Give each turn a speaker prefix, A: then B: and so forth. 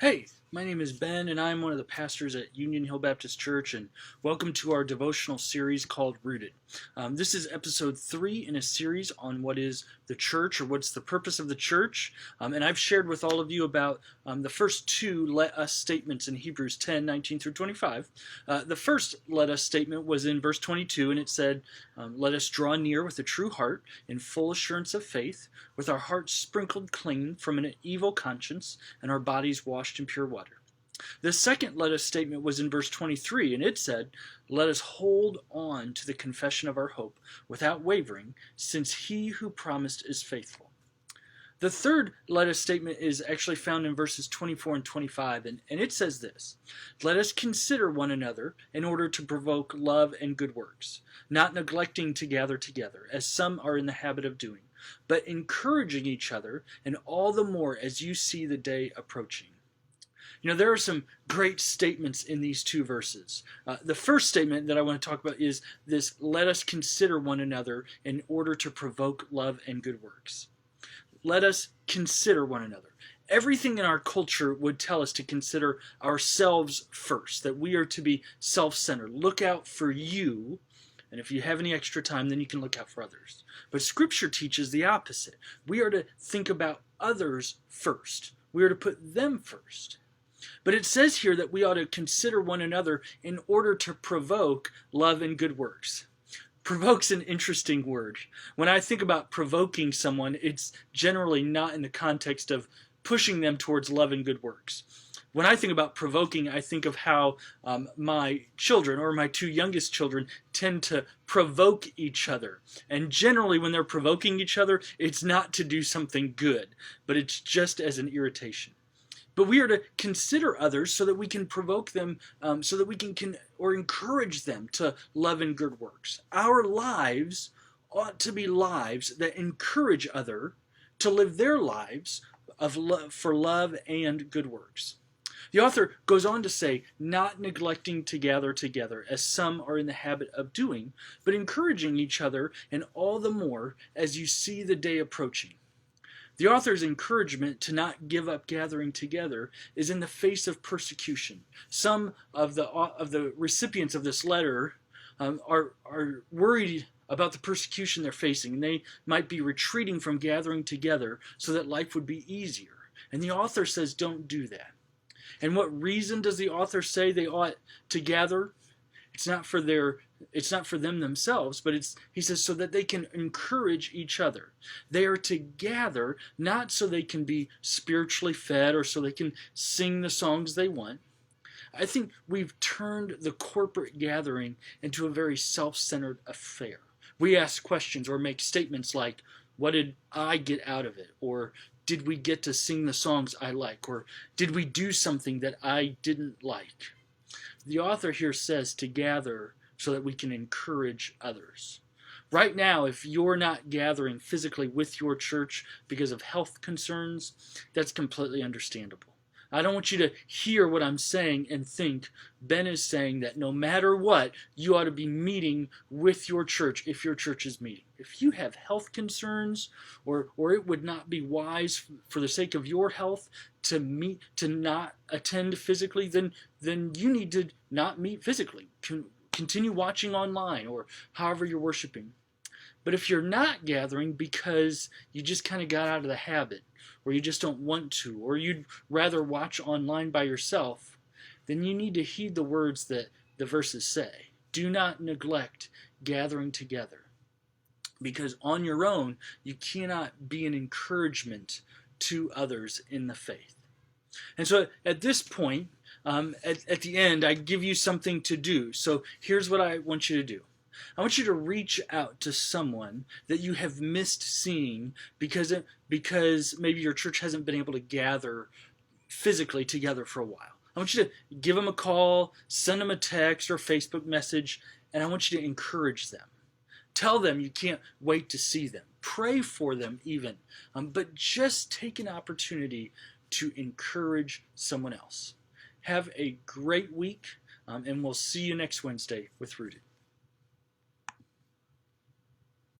A: Hey, my name is Ben, and I'm one of the pastors at Union Hill Baptist Church, and welcome to our devotional series called Rooted. This is episode 3 in a series on what is the church, or what's the purpose of the church, and I've shared with all of you about the first two let us statements in Hebrews 10:19 through 25. The first let us statement was in verse 22, and it said, let us draw near with a true heart in full assurance of faith, with our hearts sprinkled clean from an evil conscience and our bodies washed in pure water. The second let us statement was in verse 23, and it said, let us hold on to the confession of our hope without wavering, since he who promised is faithful. The third let us statement is actually found in verses 24 and 25, and it says this, let us consider one another in order to provoke love and good works, not neglecting to gather together, as some are in the habit of doing, but encouraging each other, and all the more as you see the day approaching. You know, there are some great statements in these two verses. The first statement that I want to talk about is this, let us consider one another in order to provoke love and good works. Let us consider one another. Everything in our culture would tell us to consider ourselves first, that we are to be self-centered. Look out for you, and if you have any extra time, then you can look out for others. But Scripture teaches the opposite. We are to think about others first. We are to put them first. But it says here that we ought to consider one another in order to provoke love and good works. Provoke's an interesting word. When I think about provoking someone, it's generally not in the context of pushing them towards love and good works. When I think about provoking, I think of how my children, or my two youngest children, tend to provoke each other. And generally when they're provoking each other, it's not to do something good, but it's just as an irritation. But we are to consider others so that we can provoke them, so that we can or encourage them to love and good works. Our lives ought to be lives that encourage others to live their lives of for love and good works. The author goes on to say, not neglecting to gather together, as some are in the habit of doing, but encouraging each other, and all the more as you see the day approaching. The author's encouragement to not give up gathering together is in the face of persecution. Some of the recipients of this letter are worried about the persecution they're facing, and they might be retreating from gathering together so that life would be easier. And the author says, don't do that. And what reason does the author say they ought to gather? It's not for them themselves, but he says so that they can encourage each other. They are to gather not so they can be spiritually fed or so they can sing the songs they want. I think we've turned the corporate gathering into a very self-centered affair. We ask questions or make statements like, what did I get out of it? Or did we get to sing the songs I like? Or did we do something that I didn't like? The author here says to gather so that we can encourage others. Right now, if you're not gathering physically with your church because of health concerns, that's completely understandable. I don't want you to hear what I'm saying and think Ben is saying that no matter what, you ought to be meeting with your church if your church is meeting. If you have health concerns or it would not be wise for the sake of your health to not attend physically, then you need to not meet physically. Continue watching online or however you're worshiping. But if you're not gathering because you just kind of got out of the habit, or you just don't want to, or you'd rather watch online by yourself, then you need to heed the words that the verses say. Do not neglect gathering together. Because on your own, you cannot be an encouragement to others in the faith. And so at this point, at the end, I give you something to do. So here's what I want you to do. I want you to reach out to someone that you have missed seeing because maybe your church hasn't been able to gather physically together for a while. I want you to give them a call, send them a text or Facebook message, and I want you to encourage them. Tell them you can't wait to see them. Pray for them even. But just take an opportunity to encourage someone else. Have a great week, and we'll see you next Wednesday with Rooted.